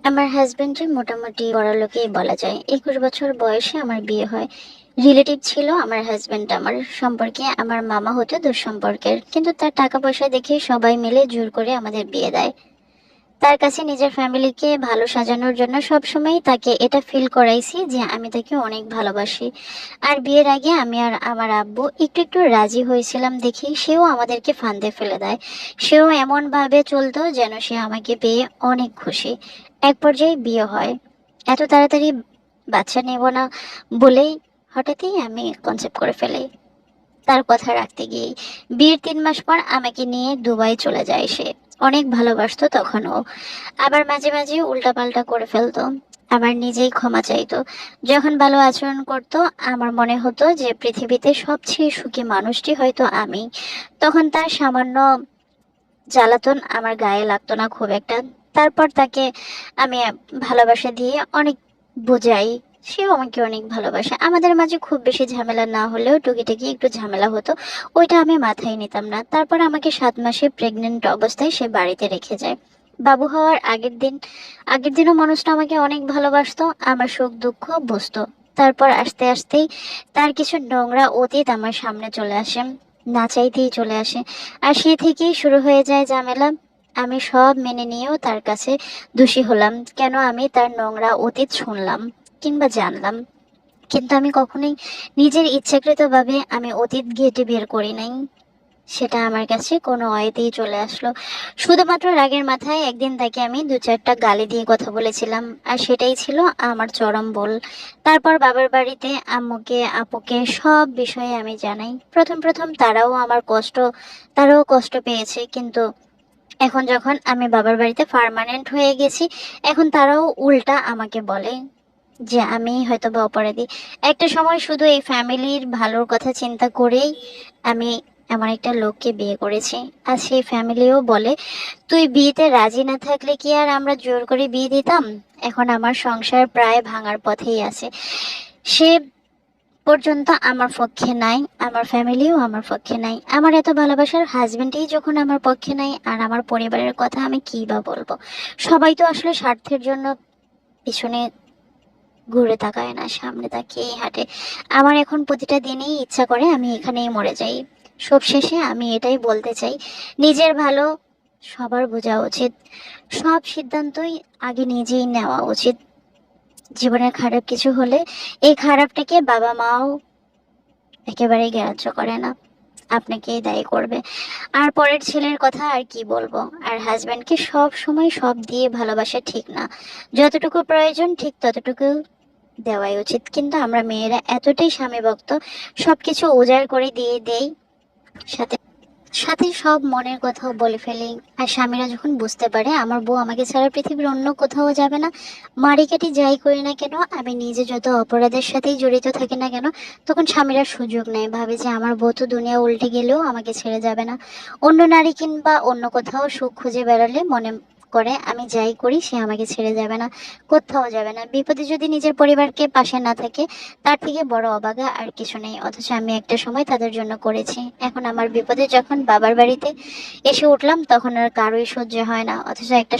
আমার হাজবেন্ডের মোটামুটি বড়লোকই বলা যায়। 21 বছর বয়সে আমার বিয়ে হয়। রিলেটিভ ছিল আমার হাজবেন্ড, আমার সম্পর্কে আমার মামা হতো দূর সম্পর্কের, কিন্তু তার টাকা পয়সা দেখে সবাই মিলে জোর করে আমাদের বিয়ে দেয়। তার কাছে নিজের ফ্যামিলিকে ভালো সাজানোর জন্য সবসময় তাকে এটা ফিল করাইছি যে আমি তাকে অনেক ভালোবাসি। আর বিয়ের আগে আমি আর আমার আব্বু একটু একটু রাজি হয়েছিলাম দেখি সেও আমাদেরকে ফাঁদে ফেলে দেয়। সেও এমন ভাবে চলতো যেন সে আমাকে পেয়ে অনেক খুশি। এক পর্যায়ে বিয়ে হয়। এত তাড়াতাড়ি বাচ্চা নেব না বলেই হঠাৎই আমি কনসেপ্ট করে ফেলি। তার কথা রাখতে গিয়ে বিয়ের 3 মাস পর আমাকে নিয়ে দুবাই চলে যায় সে। অনেক ভালোবাসতো তখনও। আবার মাঝে মাঝে উল্টাপাল্টা করে ফেলতো। আবার নিজেই ক্ষমা চাইতো। যখন ভালো আচরণ করতো আমার মনে হতো যে পৃথিবীতে সবচেয়ে সুখী মানুষটি হয়তো আমি। তখন তার সামান্য জ্বালাতন আমার গায়ে লাগতো না খুব একটা। তারপর তাকে আমি ভালোবাসা দিয়ে অনেক বোঝাই। সেও আমাকে অনেক ভালোবাসে। আমাদের মাঝে খুব বেশি ঝামেলা না হলেও টুকিটাকি একটু ঝামেলা হতো। ওইটা আমি মাথায় নিতাম না। তারপর আমাকে 7 মাসে প্রেগনেন্ট অবস্থায় সে বাড়িতে রেখে যায়। বাবু হওয়ার আগের দিনও মানুষটা আমাকে অনেক ভালোবাসতো, আমার সুখ দুঃখ বুঝতো। তারপর আস্তে আস্তেই তার কিছু নোংরা অতীত আমার সামনে চলে আসে, না চাইতেই চলে আসে। আর সে থেকেই শুরু হয়ে যায় ঝামেলা। আমি সব মেনে নিয়েও তার কাছে দোষী হলাম, কেন আমি তার নোংরা অতীত শুনলাম কিংবা জানলাম। কিন্তু আমি কখনোই নিজের ইচ্ছাকৃতভাবে আমি অতীত ঘেঁটে বের করি নাই। সেটা আমার কাছে কোনো ওয়েতেই চলে আসলো। শুধুমাত্র রাগের মাথায় একদিন তাকে আমি 2-4টা গালি দিয়ে কথা বলেছিলাম, আর সেটাই ছিল আমার চরম ভুল। তারপর বাবার বাড়িতে আম্মুকে আপুকে সব বিষয়ে আমি জানাই। প্রথম প্রথম তারাও কষ্ট পেয়েছে, কিন্তু এখন যখন আমি বাবার বাড়িতে পার্মানেন্ট হয়ে গেছি, এখন তারাও উল্টা আমাকে বলে যে আমি হয়তো বা অপরাধী। একটা সময় শুধু এই ফ্যামিলির ভালোর কথা চিন্তা করেই আমি এমন একটা লোককে বিয়ে করেছি। আর সেই ফ্যামিলিও বলে, তুই বিয়েতে রাজি না থাকলে কি আর আমরা জোর করে বিয়ে দিতাম? এখন আমার সংসার প্রায় ভাঙার পথেই আছে। সে পর্যন্ত আমার পক্ষে নাই, আমার ফ্যামিলিও আমার পক্ষে নাই। আমার এত ভালোবাসার হাজবেন্ডই যখন আমার পক্ষে নাই, আর আমার পরিবারের কথা আমি কি বা বলবো? সবাই তো আসলে স্বার্থের জন্য পিছনে ঘুরে তাকায় না, সামনে তাকিয়ে হাঁটে। আমার এখন প্রতিটা দিনেই ইচ্ছা করে আমি এখানেই মরে যাই। সব শেষে আমি এটাই বলতে চাই, নিজের ভালো সবার বোঝা উচিত। সব সিদ্ধান্তই আগে নিজেই নেওয়া উচিত। জীবনের খারাপ কিছু হলে এই খারাপটাকে বাবা মাও একেবারেই গ্রাহ্য করে না, আপনাকেই দায়ী করবে। আর পরের ছেলের কথা আর কি বলবো। আর হাজব্যান্ডকে সব সময় সব দিয়ে ভালোবাসা ঠিক না। যতটুকু প্রয়োজন ঠিক ততটুকু দেওয়াই উচিত। কিন্তু আমরা মেয়েরা এতটাই স্বামী ভক্ত, সবকিছু উজাড় করে দিয়ে দেই, সাথে সাথে সব মনের কথাও বলে ফেলি। আর স্বামীরা যখন বুঝতে পারে আমার বউ আমাকে ছাড়া পৃথিবীর অন্য কোথাও যাবে না, মারিকাটি যাই করি না কেন, আমি নিজে যত অপরাধের সাথেই জড়িত থাকি না কেন, তখন স্বামীরা সুযোগ নেয়, ভাবে যে আমার বউ তো দুনিয়া উল্টে গেলেও আমাকে ছেড়ে যাবে না। অন্য নারী কিংবা অন্য কোথাও সুখ খুঁজে বেড়ালে মনে করে আমি যাই করি সে আমাকে ছেড়ে যাবে না, কোথাও যাবে না। বিপদে যদি নিজের পরিবারকে পাশে না থাকে, তার থেকে বড় অবাগা আর কিছু নেই। অথচ আমি একটা সময় তাদের জন্য করেছি। এখন আমার বিপদে যখন বাবার বাড়িতে এসে উঠলাম তখন আর কারোই সহ্য হয় না। অথচ একটা